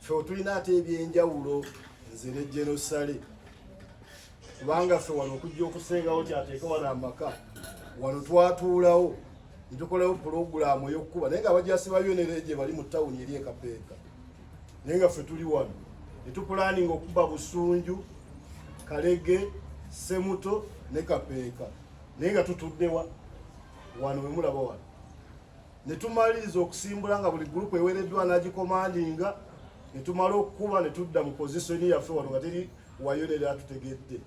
ffe tulina ate ebyenjawulo nze ne Jenosale kubanga ffe wano okujja okusengawo kyateeka wano amaka wano twatuulawo ntukolawo pulogulaamu ey'okkuba naye nga abajaasi ba UNRA bali mu tawuni eri ekapeeka naye nga ffe tuli wano netupulaninga okuba Busunju Kalege Semuto ne Kapeeka naye nga tutuddewa wano wemulaba wano netumaliriza okusimbula nga buli gurupu eweereddwa n'agikomandinga netumala okukuba netudda mu pozisoni yaffe wano nga teri wa UNRA atutegedde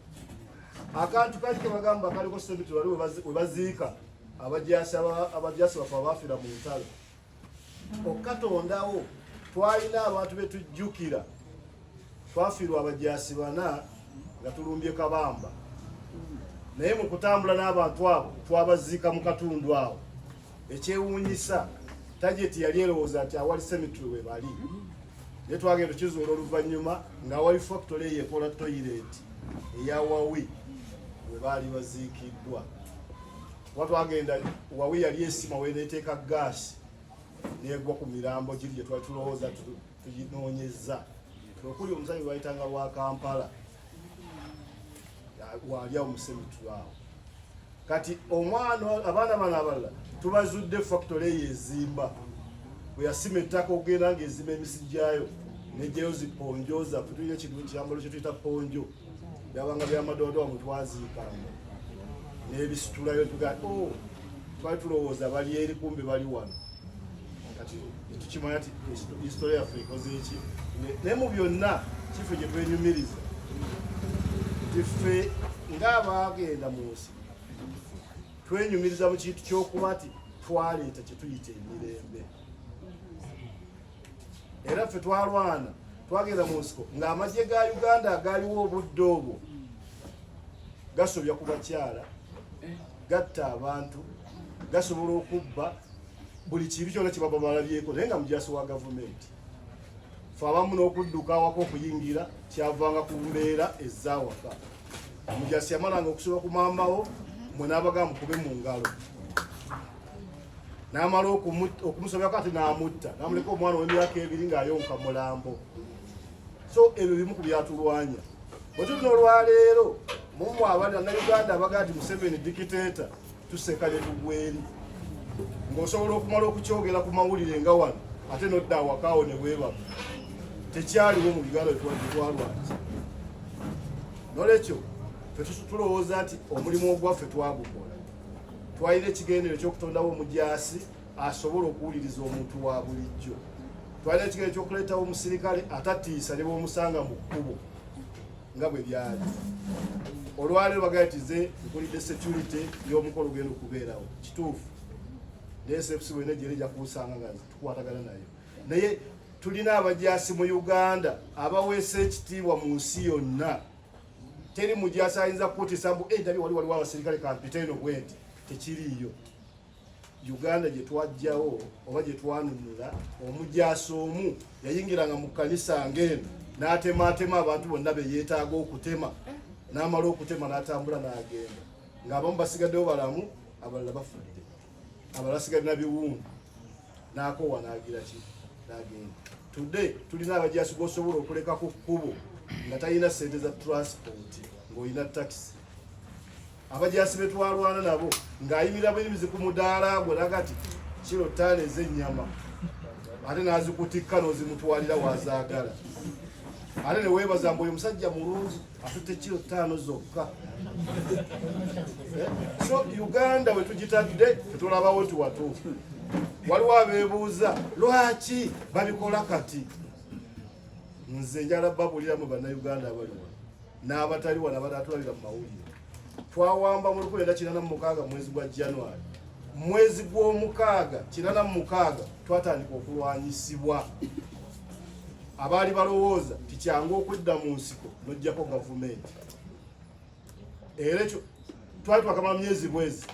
akantu kali ke bagamba kaliko Semuto wali we baziika abajaasi baffe abafiira mu ntalo okatondawo twalina abantu betujjukira twafiirwa abajaasi 4 nga tulumbye Kabamba naye mu kutambula n'abantu abo twabaziika mu katundu awo ekyewuunyisa tageti yali erowooza nti awali Semitule we bali naye twagenda tukizuula oluvannyuma nga awali factory eyo ekola toilet eya Wawi we baali baziikiddwa kuba twagenda Wawi yali esima weneeteeka gaasi negwa ku mirambo giri gye twali tulowooza tuginoonyeza okuli omusajja bayitanga lwa Kampala wali awo mu Semitule awo kati omwana abaana bano abalala tubazudde factory eyo ezimba bwe yasima ettaka okugenda ng'ezimba emisijjayo nejjayo ziponjoza tulina ekyambalo kye tuyita ponjo byabanga byamadoodowa mwe twaziikanga n'ebisitulayo tuga twali tulowooza bali eri kumbe bali wano kati tukimanya ti historia yaffe ikoze eki naye mu byonna kiffe gye twenyumiriza nti ffe ng'abaagenda mu nsi twenyumiriza mu kintu ky'okuba ti twaleeta kye tuyita emirembe era ffe twalwana twagenda mu nsiko ng'amagye ga Uganda agaaliwo obudde obwo gasobya ku bakyala gatta abantu gasobola okubba buli kibi kyonna kye baba balabyeko naye nga mujaasi wa gavumenti fe abamu n'okudduka awaka okuyingira kyavanga ku mbeera ezaawaka omujaasi yamalanga okusoba ku maamawo mwe n'abaga mukube mu ngalo n'amala okumusobyako ate n'amutta n'amuleka omwana w'emyaka 2 ng'ayonka mulambo so ebyo bimu ku byatulwanya bwe tuli n'olwaleero mumwe abali Uganda abaga nti Museveni dikiteeta tuseka ne tugweri ng'osobola okumala okukyogera ku mawulire nga wano ate n'odda awakaawo ne weebaka tekyaliwo mu Uganda twalwanyisa n'olwekyo ffe tulowooza nti omulimu ogwaffe twagukola twalina ekigendero ekyokutondawo omujaasi asobola okuwuliriza omuntu wa bulijjo twalina ekigendero ekyokuleetawo omusirikale atatiisa ne b'omusanga mu kkubo nga bwe byali olwaleero bagamba nti ze nkulidde security y'omukolo ogenda okubeerawo kituufu naye SFC bwena gyera ejja kuusanga nga tukwatagana nayo naye tulina abajaasi mu Uganda abaweesa ekitiibwa mu nsi yonna teri mujaasi ayinza kukutiisa mbu ndali waliwo abasirikale kampiteeno bwenti tekiriiyo Uganda gye twajjawo oba gye twanunula omujaasi omu yayingiranga mu kkanisa ng'eno n'atemaatema abantu bonna be yeetaaga okutema n'amala okutema n'atambula n'agenda ng'abamu basigaddewo balamu abalala bafudde abalala basigadde na biwundu n'akoowa n'agira ki n'agenda today tulina abajaasi g'osobola okuleka ku kkubo nga talina ssente za transport ng'olina taxi abajaasi be twalwana nabo ng'ayimirira buyimizi ku mudaala gwe nagati kiro 5 ez'ennyama ate n'azikutikka n'ozimutwalira wazaagala ate ne weebaza mbu oyo musajja mulungi atutte kiro 5 zokka so Uganda we tugitadde tetulabawo nti watuufu waliwo abeebuuza lwaki babikola kati nze njala babuliramu bannayuganda abali wano n'abatali wano abatatulabira mu mawulire twawamba mu 1986 mwezi gwa January mwezi gw'omukaaga 86 twatandika okulwanyisibwa abaali balowooza tikyangu okudda mu nsiko n'ojjako gavumenti era ekyo twali twakamala myezi bwezi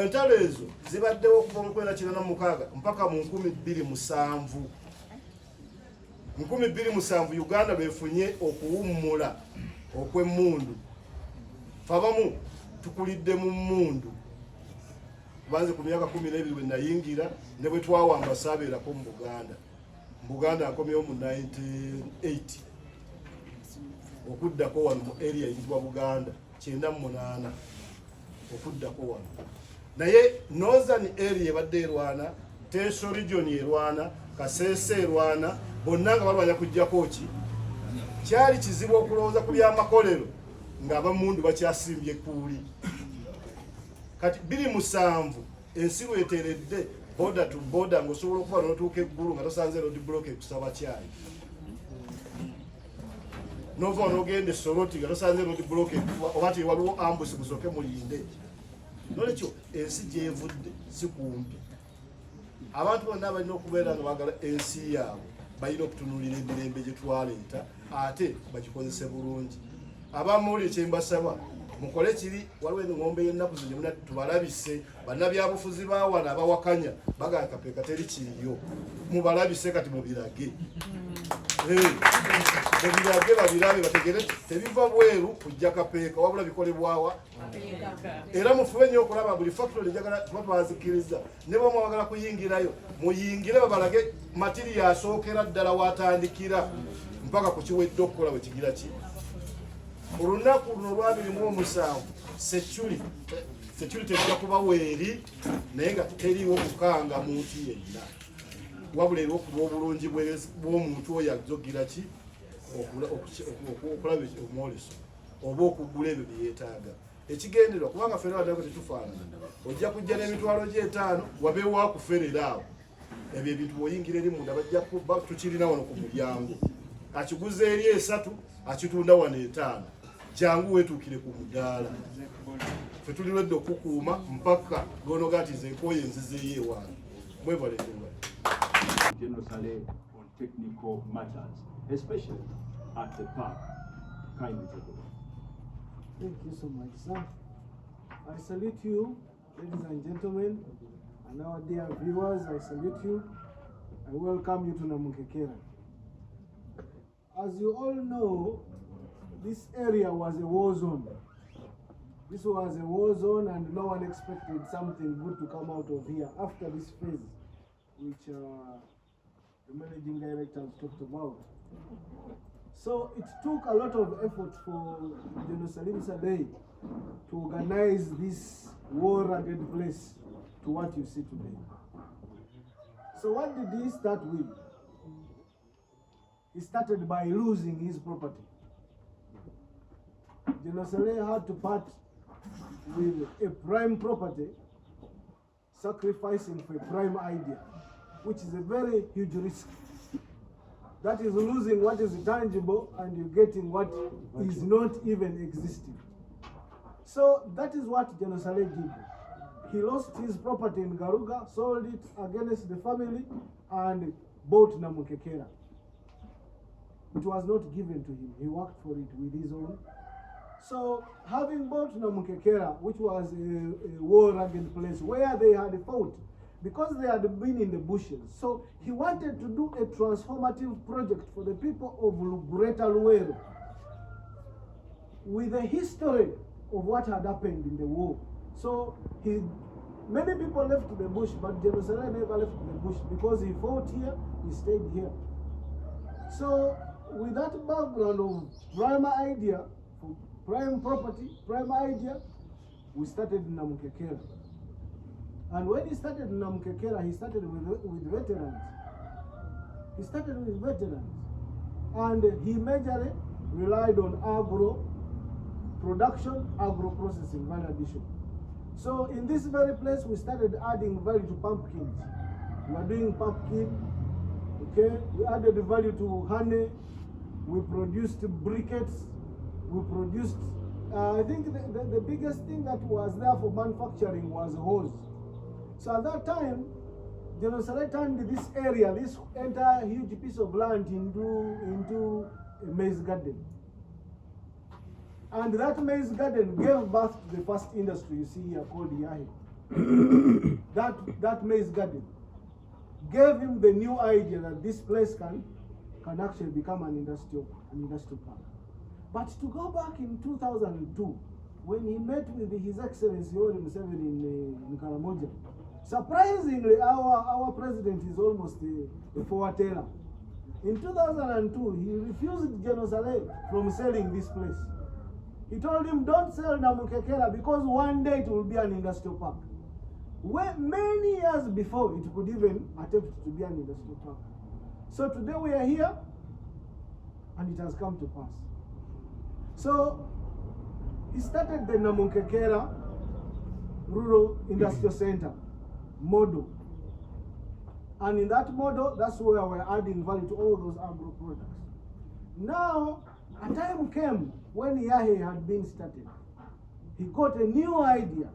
entalo ezo zibaddewo okuva mu 1986 mpaka mu 2007 mu 2007 Uganda beefunye okuwummula okw'emmundu fabamu tukulidde mu mmundu banze ku myaka 12 bwe nayingira ne bwe twawamba saabeerako mu Buganda Buganda akomyewo mu 1980 okuddako wano mu area eyitibwa Buganda 98 okuddako wano naye northern area ebadde erwana Teso region erwana Kasese erwana bonna nga balwanya kujja Kookie kyali kizibu okulowooza ku byamakolero ng'abamundu bakyasimbye kuuli kati 27 ensi lweteredde border to border ng'osobola okuba n'otuuka eggulu nga tosanze road block ekusaba kyayi nova n'ogenda Soroti nga tosanze road block oba ti waliwo ambush kusooke mulinde nolekyo ensi gyevudde si kumpi abantu bonna balina okubeera nga baagala ensi yaabwe balina okutunuulira emirembe gye twaleeta ate bagikozese bulungi abamuwulire kye mbasaba mukole kiri waliwo engombe y'ennaku zino muna tubalabise bannabyabufuzi bawana abawakanya bagamba kapeeka teri kiriyo mubalabise kati mubirage mubirage babirabe bategere tebiva bweru kujja kapeeka wabula bikolebwawa era mufube nnyo okulaba buli factory njagala tuba twazikiriza ne bwe mwagala kuyingirayo muyingire babalage matiri yasookera ddala watandikira mpaka ku kiwedde okukola bwe kigira ki olunaku luno lwa 27 security ejja kuba weeri naye nga teriwo kukanga muntu yenna wabula era okuba obulungi bw'omuntu oyo azogira ki okulaba omwoleso oba okugula ebyo byeyeetaaga ekigenderwa kubanga ffe n'abadde tetufaanana ojja kujja n'emitwalo gye5 wabeewo akuferera awo ebyo ebintu bw'oyingira eri munda bajja kuba tukirina wano ku mulyango akiguza eri 3 akitunda wano 5 jangu wetuukire ku mudaala ffe tuliredde okukuuma mpaka gonoga nti zeekooyo enzizeeyo ewange mwebaletewa generally on technical matters, especially at the park. Kindly take over. Thank you so much, sir. I salute you, ladies and gentlemen, and our dear viewers. I salute you. I welcome you to Namukekera. As you all know, this area was a war zone. This was a war zone, and no one expected something good to come out of here after this phase, which the managing director has talked about. So it took a lot of effort for General Salim Saleh to organize this war-rugged place to what you see today. So what did he start with? He started by losing his property. General Saleh had to part with a prime property, sacrificing for a prime idea, which is a very huge risk. That is losing what is tangible and you're getting what is not even existing. So that is what General Saleh did. He lost his property in Garuga, sold it against the family, and bought Namukekera. It was not given to him. He worked for it with his own. So having bought Namukekera, which was a war-rugged place where they had fought, because they had been in the bushes. So he wanted to do a transformative project for the people of Greater Luweero with a history of what had happened in the war. So many people left the bush, but General Saleh never left the bush because he fought here, he stayed here. So with that background of prime idea, for prime property, prime idea, we started Namukekera. And when he started Namukekera, he started with veterans. He started with veterans. And he majorly relied on agro production, agro processing, value addition. So in this very place, we started adding value to pumpkins. We are doing pumpkin, okay? We added value to honey. We produced briquettes. We produced, I think the biggest thing that was there for manufacturing was hose. So at that time, General Saleh turned this area, this entire huge piece of land into a maize garden. And that maize garden gave birth to the first industry you see here called Yahi. that maize garden gave him the new idea that this place can actually become an industrial park. But to go back in 2002, when he met with His Excellency Yoweri Museveni in Karamoja, surprisingly, our president is almost a forward-teller. In 2002, he refused General Saleh from selling this place. He told him, don't sell Namukekera because one day it will be an industrial park. Many years before it could even attempt to be an industrial park. So today we are here and it has come to pass. So he started the Namukekera Rural Industrial Center model. And in that model, that's where we're adding value to all those agro products. Now, a time came when Yahe had been started. He got a new idea.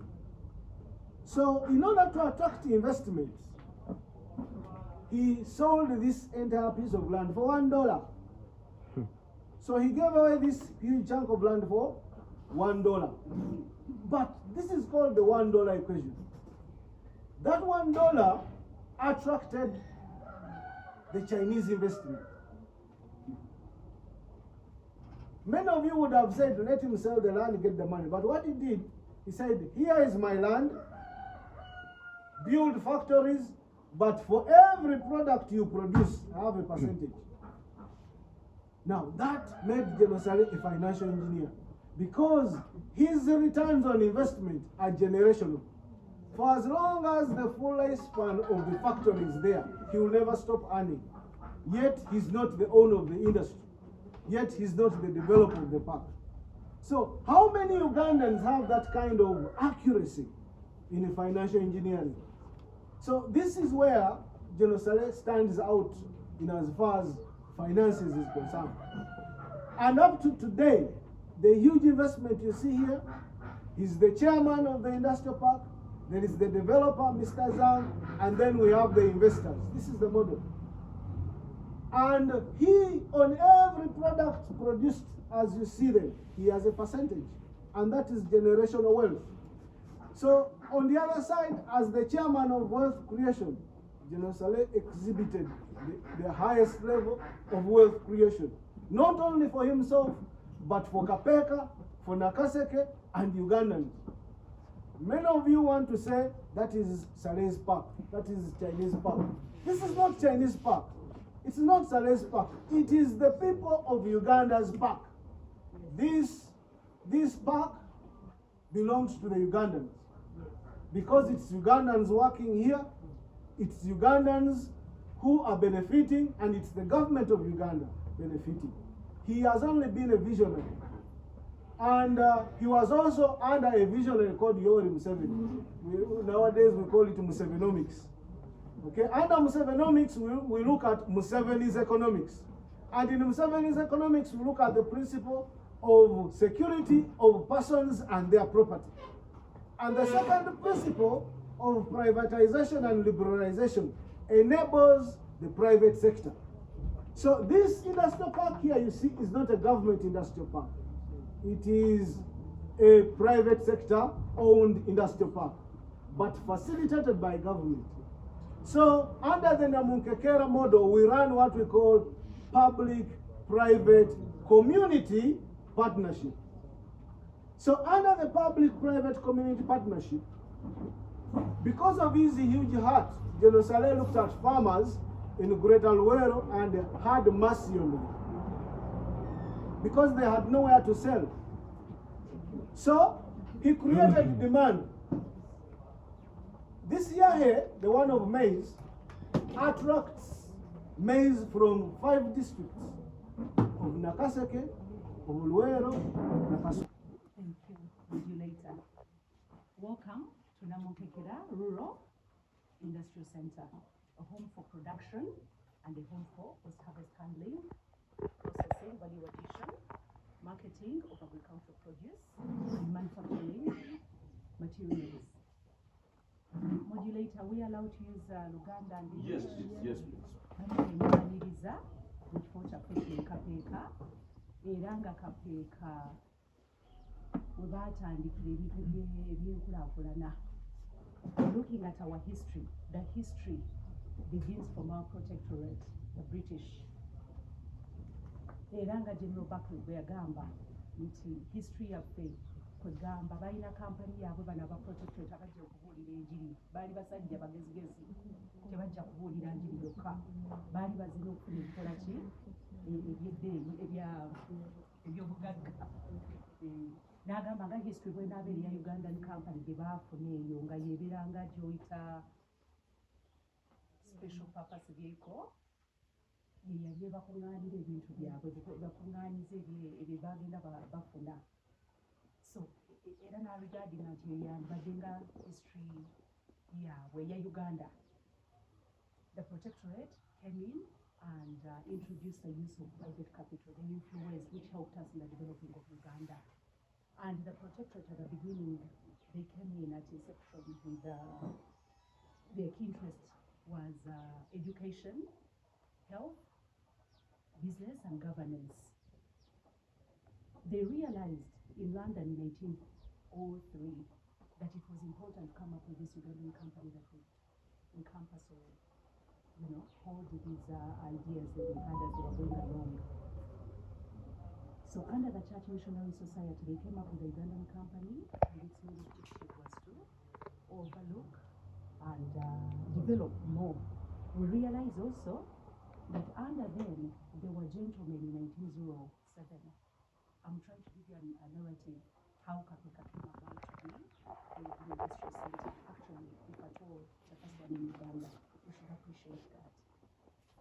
So in order to attract investments, he sold this entire piece of land for $1. So he gave away this huge chunk of land for $1. But this is called the $1 equation. That $1 attracted the Chinese investment. Many of you would have said, let him sell the land and get the money. But what he did, he said, here is my land, build factories, but for every product you produce, I have a percentage. Now, that made General Saleh a financial engineer because his returns on investment are generational. For as long as the full lifespan of the factory is there, he will never stop earning. Yet, he's not the owner of the industry. Yet, he's not the developer of the park. So, how many Ugandans have that kind of accuracy in financial engineering? So, this is where General Saleh stands out in as far as finances is concerned. And up to today, the huge investment you see here, he's the chairman of the industrial park, there is the developer, Mr. Zhang, and then we have the investors. This is the model. And he, on every product produced, as you see them, he has a percentage. And that is generational wealth. So, on the other side, as the chairman of wealth creation, General Saleh exhibited the highest level of wealth creation. Not only for himself, but for Kapeka, for Nakaseke, and Ugandans. Many of you want to say that is Saleh's park, that is Chinese park. This is not Chinese park. It's not Saleh's park. It is the people of Uganda's park. This park belongs to the Ugandans. Because it's Ugandans working here, it's Ugandans who are benefiting, and it's the government of Uganda benefiting. He has only been a visionary. And he was also under a visionary called Yoweri Museveni. Nowadays we call it Musevenomics. Okay, under Musevenomics we look at Museveni's economics. And in Museveni's economics we look at the principle of security of persons and their property. And the second principle of privatization and liberalization enables the private sector. So this industrial park here you see is not a government industrial park. It is a private sector owned industrial park, but facilitated by government. So under the Namukekera model, we run what we call public-private community partnership. So under the public-private community partnership, because of his huge heart, General Saleh looked at farmers in Greater Luero and had mercy on them, because they had nowhere to sell. So he created demand. This year here, the one of maize, attracts maize from 5 districts of Nakaseke, of Luero, Nakaseke. Thank you. Modulator. Welcome to Namukekera Rural Industrial Center, a home for production and a home for post-harvest handling, processing, value addition, marketing of agricultural produce, and manufacturing materials. Modulator, we are allowed to use Luganda and Yes, yes, please. Mwaniriza ekifo kyaffe Kapeeka era nga Kapeeka we baatandikira ebintu ebyenkulaakulana. Looking at our history, the history begins from our protectorate, the British. Era nga General Buckley bwe yagamba nti history yaffe kwegamba balina kampani yaabwe bano aba protectorate abajja okubuulira enjiri baali basajja bagezigezi tebajja kubuulira njiri yokka baali bazina okufuna ebikola ki ebyeddeeyi ebyobugagga n'agamba nga history bwenaaba eri ya Ugandan company gye baafuna eyo nga yeeberanga gyoyita special purpose vehicle yeyali ebakuŋŋaanira ebintu byabwe bakuŋŋaanyiza ebyo bagenda bafuna so era n'abigadinga nti eyandibadde nga history yaabwe eya Uganda. The protectorate came in and introduced the use of private capital, the influence which helped us in the developing of Uganda. And the protectorate at the beginning, they came in at inception with their key interest was education, health, business and governance. They realized in London in 1903 that it was important to come up with this Ugandan company that would encompass or, hold these ideas that they had as they were going along. So under the Church Missionary Society, they came up with the Ugandan company, and its main objective was to overlook and develop more. We realize also that under them, there were gentlemen in 1907. I'm trying to give you a narrative how Kapeka came about to be an industrial center. Actually, if at all, the first one in Uganda, we should appreciate that.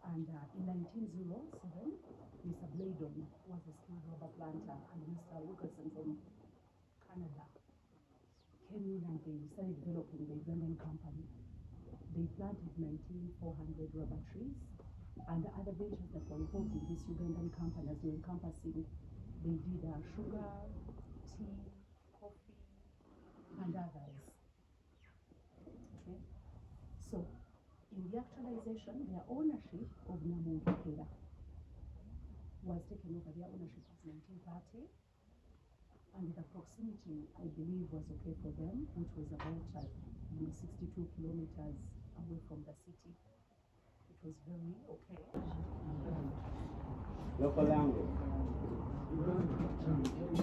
And in 1907, Mr. Blaydon was a skilled rubber planter, and Mr. Wilkerson from Canada came in and they started developing the Ugandan company. They planted 19,400 rubber trees, and the other ventures that were involved in this Ugandan company as they were encompassing, they did sugar, tea, coffee, and others. Okay? So, in the actualization, their ownership of Namunkekera was taken over. Their ownership was 1930, and the proximity, I believe, was okay for them, which was about 62 kilometers away from the city. It was very okay. Local language.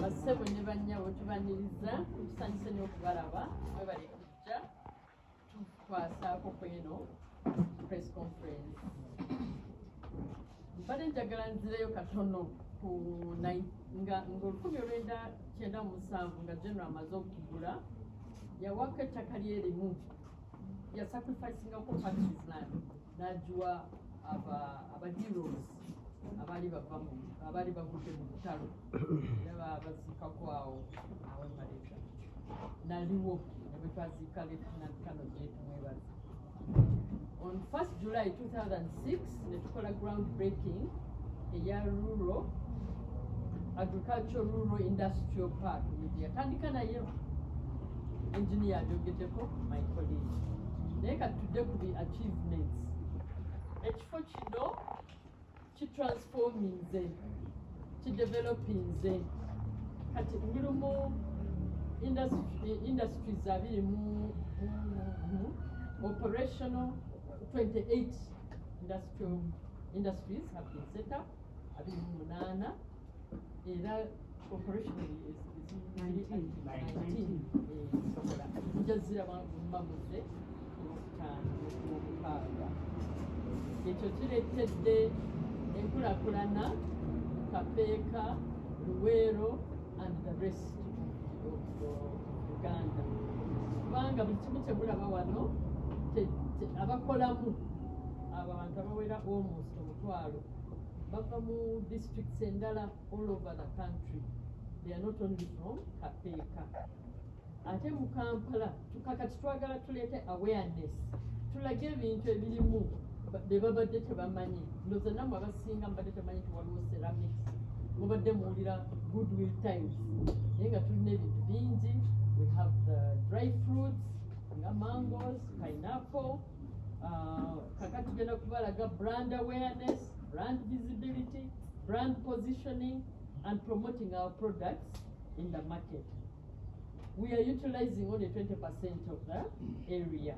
Basebo ne bannyawo tubaniriza tusanyuse n'okubalaba mwe bali kujja tukwasaako kweno press conference. Mbadde njagala nzireyo katono ku nga 1997 nga General amaze okugula yawaka ettaka lyerimu yasacrificingako Patrick's land n'agiwa aba heroes abaali bavudde mu lutalo era baziikako awo Malaysia naliwo ne bwe twaziika Lieutenant Colonel Mwebazi. On 1st July 2006 ne tukola ground breaking eya rural agricultural industrial park yatandika nayo engineer ajogeddeko my colleague naye katudde ku the achievements. Ekifo kino kitransforminze kidevelopinze kati mulimu industries abiri mu operational 28 industrial industries have been set up abiri mu 8 era operationally is 19 jazira bamuze okutandika ekyo kireetedde enkulaakulana Kapeeka, Luweero and the rest of Uganda. Kubanga buli kimu kye mulaba wano abakolamu abantu abawera almost 1,000 bava mu districts endala all over the country. They are not only from Kapeeka. Ate mu Kampala tukakati twagala tuleete awareness tulage ebintu ebirimu bye babadde tebamanyi. Ndowooza nammwe abasinga mbadde temanyi nti waliwo ceramics mubadde muwulira goodwill tiles naye nga tulina ebintu bingi. We have the dry fruits nga mangoes, pineapple, kakati tugenda kubalaga brand awareness, brand visibility, brand positioning and promoting our products in the market. We are utilizing only 20% of the area.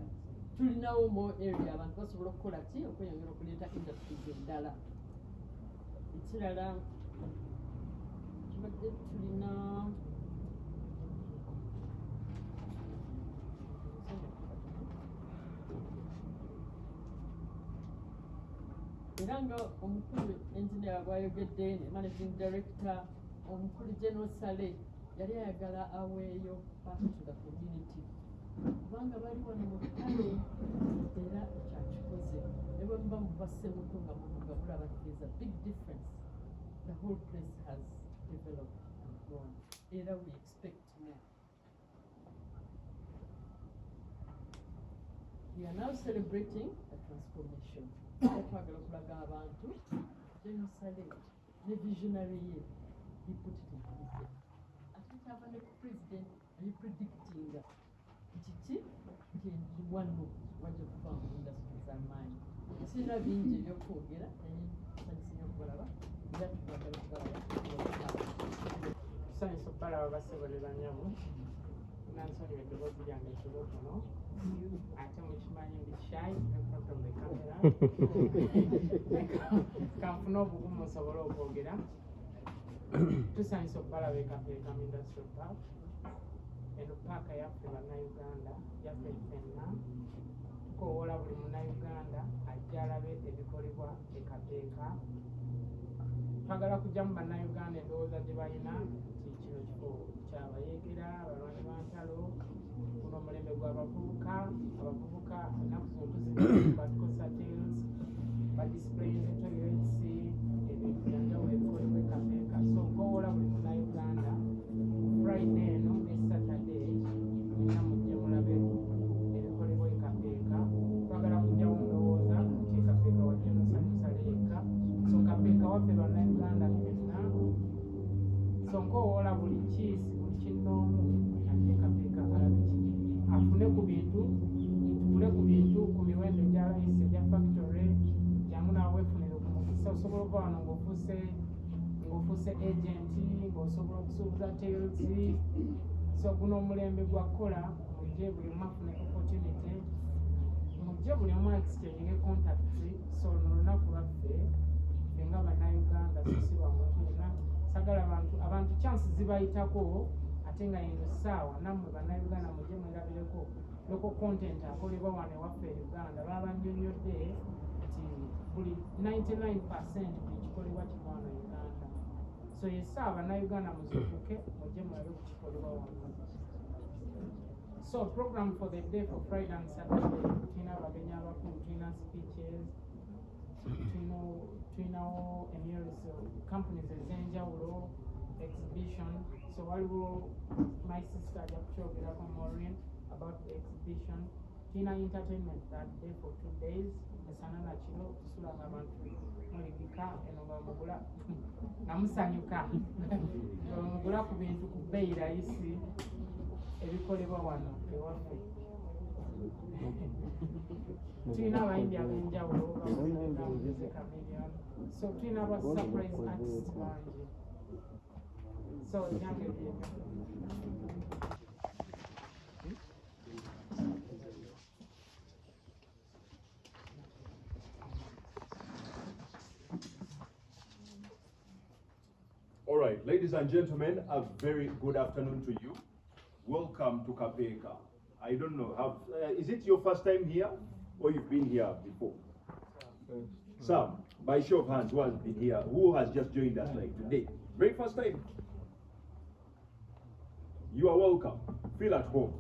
Tulinawo more area abantu basobola okukola ki okweyongera okuleeta industries endala. Ekirala tubadde tulina era nga omukulu engineer bwayogedde ne managing director omukulu General Sale yali ayagala aweeyo back to the community kubanga bali wano mu ttale era ekyakikoze ne bwe muba mubasse muto nga mulaba there's a big difference. The whole place has developed and grown. Era we expect more. We are now celebrating a transformation. Twagala okulaga abantu genocide ne visionary ye he put it in place. Ate kyava ne ku president ali predicting kiki nti wano wajja kuva mu industry z'amaanyi. Sina bingi ebyokwogera naye nsanyusa okubalaba era twagala okubalaba. Tusanyusa okubalaba basebolebanyabo nansonyiwa eddoboozi lyange ekitono ate mukimanyi ndi shy in front of the camera kanfuna obugumu nsobole okwogera. Tusanyusa okubalaba ekapeeka mu industrial park. Eno paaka yaffe bannayuganda yaffe ffenna tukoowoola buli munnayuganda ajja alabe ebikolebwa ekapeeka. Twagala kujjamu bannayuganda endowooza gye balina nti kino kifo kyabayeekera abalwanyi ba ntalo guno omulembe gw'abavubuka ennaku zino tuzibatukosa tales badisplays toilets ebintu byanjawulo ebikolebwa ekapeeka. So nkoowoola buli munnayuganda Friday eno ne Saturday mwenna mujje mulabe ebikolebwa ekapeeka. Twagala kujjawo ndowooza nti ekapeeka wajja nosanyusa leeka. So kapeeka waffe bannayuganda ffenna. So nkoowoola buli kiisi buli kinnoomu ajja ekapeeka alabe afune ku bintu tugule ku bintu ku miwendo gya layisi egya factory jangu naawe weefunire ku mukisa osobola okuba wano ng'ofuuse agenti ng'osobola okusuubuza tales. So guno omulembe gwa kola mujje buli omu afune opportunity mujje buli omu exchange contacts. So luno lunaku lwaffe ffe nga bannayuganda si lwa muntu yenna sagala abantu chance zibayitako ate nga yino ssaawa nammwe bannayuganda mujje mwerabireko local content akolebwa wano ewaffe e Uganda. Baba nnyonnyodde nti buli 99% buli kikolebwa kiva wano Uganda. So yessaawa bannayuganda muzibuke mujje mulabe ku kikolebwa wano. So program for the day for Friday and Saturday tulina abagenyi abakulu, tulina speeches, tulinawo emyeriso companies ez'enjawulo exhibition. So waliwo my sister ajja kukyogerako Maureen about the exhibition. Tulina entertainment that day for 2 days esana nakiro tusula nga abantu muligika eno nga mugula namusanyuka mugula ku bintu ku bbeeyi rayisi ebikolebwa wano ewaffe. Tulina abayimbi ab'enjawulo Chameleon. So tulina aba surprise artists bangi. So yange All right, ladies and gentlemen, a very good afternoon to you. Welcome to Kapeeka. I don't know, is it your first time here or you've been here before? Sam, by show of hands, who has been here? Who has just joined us like today? Very first time? You are welcome. Feel at home.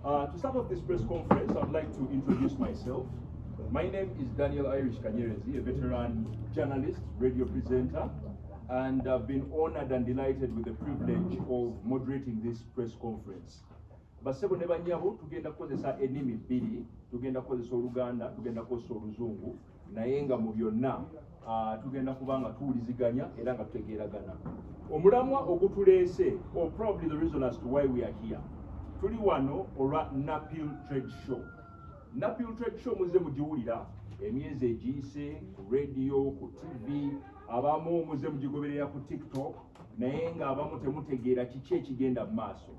To start off this press conference, I'd like to introduce myself. My name is Daniel Irish Kanyerezi, a veteran journalist, radio presenter, and I've been honored and delighted with the privilege of moderating this press conference. Basebo ne banyabo tugenda kukozesa ennimi bbiri, tugenda kukozesa Oluganda, tugenda kukozesa Oluzungu, naye nga mu byonna tugenda kubanga tuwuliziganya era nga tutegeeragana. Omulamwa ogutuleese, or probably the reason as to why we are here, tuli wano olwa Napil Trade Show. Napil Trade Show muze mugiwulira emyezi egiyise ku radio, ku TV, abamu muze mugigoberera ku TikTok, naye nga abamu temutegeera kiki ekigenda mu maaso.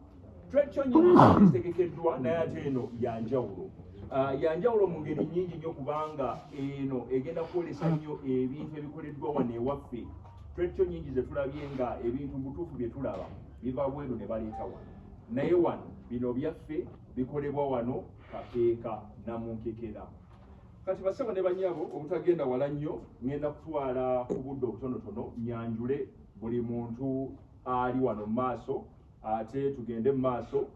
Trade show nyingi zitegekeddwa naye ate eno yanjawulo. Yanjawulo mu ngeri nnyingi nnyo kubanga eno egenda kwolesa nnyo ebintu ebikoleddwa wano ewaffe. Trade show nyingi ze tulabye nga ebintu butuufu bye tulaba biva bweru ne baleeta wano. Naye wano bino byaffe bikolebwa wano Kapeeka Namunkekera. kati basebo ne banyabo obutagenda wala nnyo ngenda kutwala ku budde obutonotono nyanjule buli muntu ali wano mu maaso ate tugende mu maaso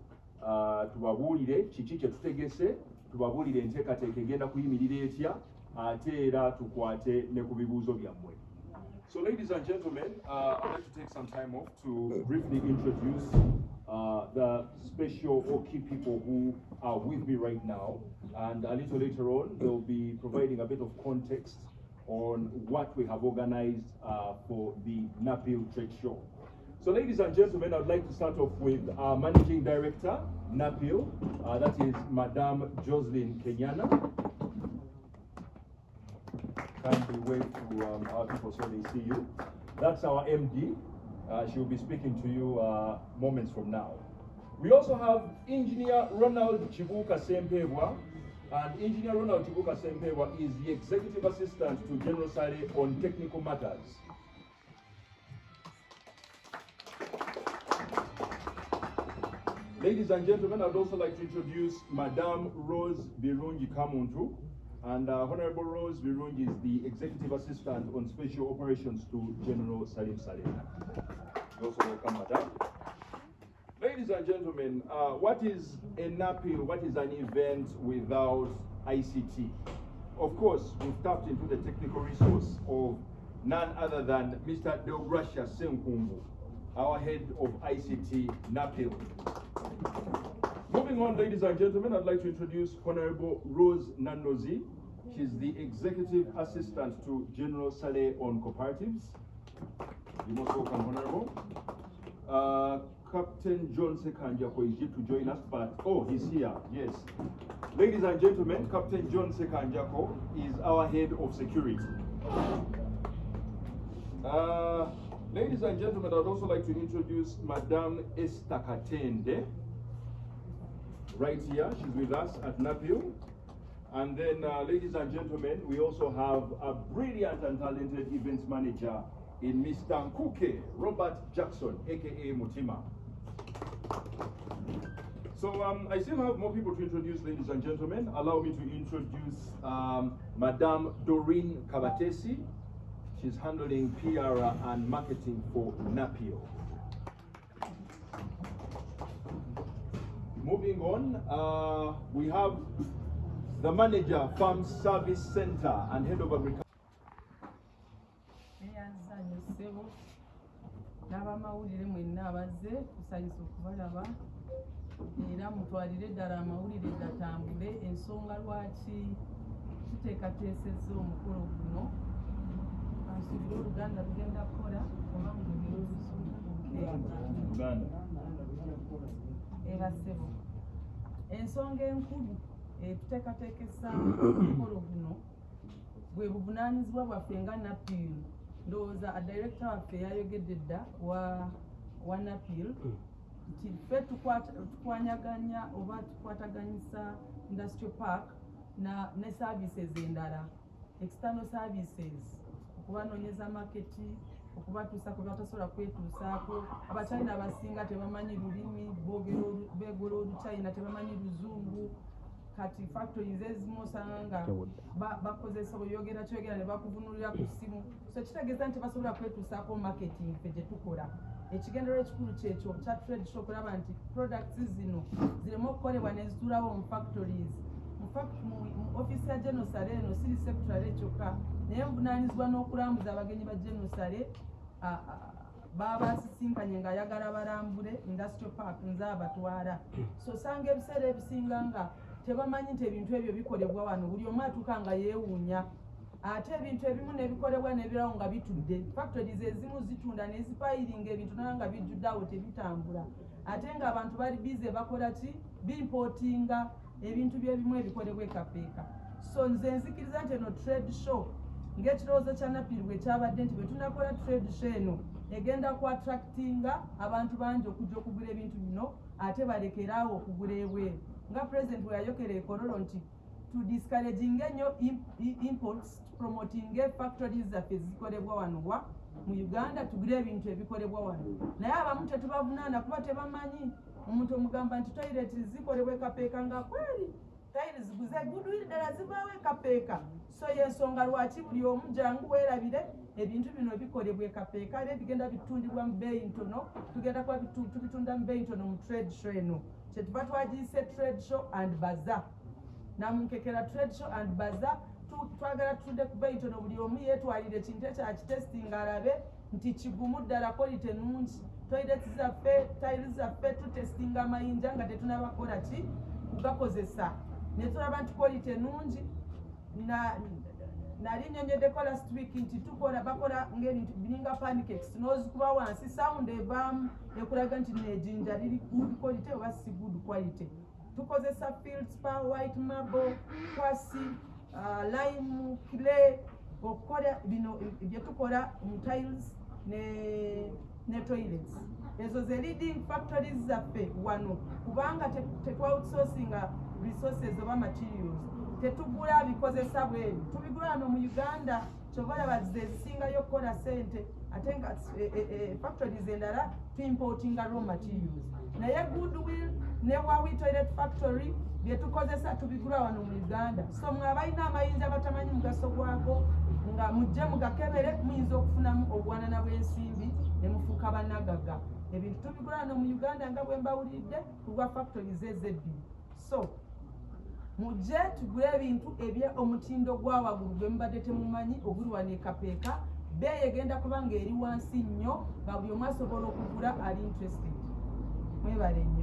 tubabuulire kiki kye tutegese tubabuulire enteekateeka egenda kuyimirira etya ate era tukwate ne ku bibuuzo byammwe. So ladies and gentlemen, I'd like to take some time off to briefly introduce the special or key people who are with me right now, and a little later on they'll be providing a bit of context on what we have organized for the NAPIL trade show. So ladies and gentlemen, I'd like to start off with our Managing Director, NAPIL, that is Madame Jocelyn Kenyana. Kindly wave to our people so they see you. That's our MD. She'll be speaking to you moments from now. We also have Engineer Ronald Chibuka Sempebwa, and Engineer Ronald Chibuka Sempebwa is the Executive Assistant to General Sale on technical matters. Ladies and gentlemen, I'd also like to introduce Madame Rose Birungi Kamuntu. And Honorable Rose Birungi is the Executive Assistant on Special Operations to General Salim Salim. You also welcome, Madam. Ladies and gentlemen, what is a NAPIL? What is an event without ICT? Of course, we've tapped into the technical resource of none other than Mr. Deogracia Senkumbu, our head of ICT NAPIL. Moving on, ladies and gentlemen, I'd like to introduce Honorable Rose Nandozi. She's the Executive Assistant to General Saleh on Cooperatives. You most welcome, Honorable. Captain John Sekanjako is yet to join us, but oh, he's here, yes. Ladies and gentlemen, Captain John Sekanjako is our head of security. Ladies and gentlemen, I'd also like to introduce Madame Esther Katende. Right here, she's with us at NAPIL. And then, ladies and gentlemen, we also have a brilliant and talented events manager in Mr. Kookie, Robert Jackson, aka Mutima. So I still have more people to introduce, ladies and gentlemen. Allow me to introduce Madame Doreen Kabatesi. She's handling PR and marketing for NAPIL. Moving on, we have the manager, Farm Service Center and head of agriculture. N'abamawulire mwenna abazze tusanyusa okubalaba era mutwalire ddala amawulire gatambule ensonga lwaki tuteekateesezza omukolo guno asuubire oluganda lugenda kukola oba mulugero ebasebo ensonga enkulu tuteekateekesa omukolo guno bwe buvunaanyizibwa bwaffe nga NAPIL. Ndowooza a director waffe yayogedde dda wa NAPIL nti ffe tukwanyaganya oba tukwataganyisa industrial park ne services endala, external services, okubanoonyeza maketi, okubatuusa kwe batasobola kwetuusaako. Abachina abasinga tebamanyi lulimi, beegola oluchina, tebamanyi luzungu. Kati factories ezimu osanga bakozesa oyogera kyogera ne bakuvunulira ku ssimu, so kitegeeza nti basobola kwetuusaako marketing ffe gye tukola. Ekigendero ekikulu kyekyo kya trade show okulaba nti products zino zireme okukolebwa ne zituulawo mu factories. Mu office ya General Sale eno siri secretary kyokka naye nvunaanyizibwa n'okulambuza abagenyi ba General Sale baba asisinkanye ng'ayagala balambule industrial park nze abatwala. So osanga ebiseera ebisinga nga tebamanyi nti ebintu ebyo bikolebwa wano, buli omu atuuka nga yeewuunya. Ate ebintu ebimu ne bikolebwa n'ebirawo nga bitudde. Factories ezimu zitunda ne zipayiringa ebintu naye nga bijjudde awo tebitambula. Ate ng'abantu bali bize bakola ki? Bimpootinga ebintu by'ebimu ebikolebwa ekapeeka. So nze nzikiriza nti eno trade show ng'ekirowoozo kya NAPIL bwe kyabadde nti bwe tunakola trade show eno egenda ku attractinga abantu bangi okujja okugula ebintu bino ate balekeraawo okugula ebweru. Nga president we yayokera ekololo nti to discouraging ennyo imports, promoting factories zaffe zikolebwa wano mu Uganda, tugule ebintu ebikolebwa wano. Naye abamu tetubavunaana kuba tebamanyi. Omuntu omugamba nti toilet zikolebwa ekapeeka nga kweri tiles ziguze goodwill ddala zivaawo ekapeeka. So y'ensonga lwaki buli omu jangu weerabire ebintu bino bikolebwa ekapeeka era bigenda bitundibwa mu bbeeyi ntono, tugenda kuba tubitunda mu bbeeyi ntono mu trade show eno. Kyetuva twagiyise trade show and bazaar. Namunkekera trade show and bazaar twagala tutunde ku bbeeyi ntono, buli omu yeetwalire ekintu ekyo akitestinga alabe nti kigumu ddala quality nnungi. Toilets zaffe, tiles zaffe tutestinga amayinja nga tetunabakola ki kugakozesa ne tulaba nti quality ennungi. Nali nnyonyoddeko last week nti bakola ng'ebintu biringa pancakes n'ozikuba wansi sound evaamu ekulaga nti nejinja liri good quality oba si good quality. Tukozesa feldspar, white marble, kwasi, lime, clay okukola bino bye tukola mu tiles ne toilets. Ezo ze leading factories zaffe wano kubanga tetwa-outsourcinga resources oba materials. Tetugula bikozesa bwebi, tubigula wano mu Uganda. Kyova olaba zezisingayo okukola ssente ate nga factories endala tuimportinga raw materials. Naye goodwill ne Wawi Toilet Factory bye tukozesa tubigula wano mu Uganda. So mwe abalina amayinja batamanyi mugaso gwako nga mujje mugakebere muyinza okufunamu obwanana bw'ensimbi ne mufuuka bannagaga. Ebintu tubigula wano mu Uganda nga bwe mbawulidde ku lwa factories ezebbiri. So mujje tugule ebintu ebya omutindo gwa waggulu gwe mubadde temumanyi oguli wano ekapeeka. Bbeeyi egenda kuba ng'eri wansi nnyo nga buli omu asobola okugula ali interested. Mwebale nnyo.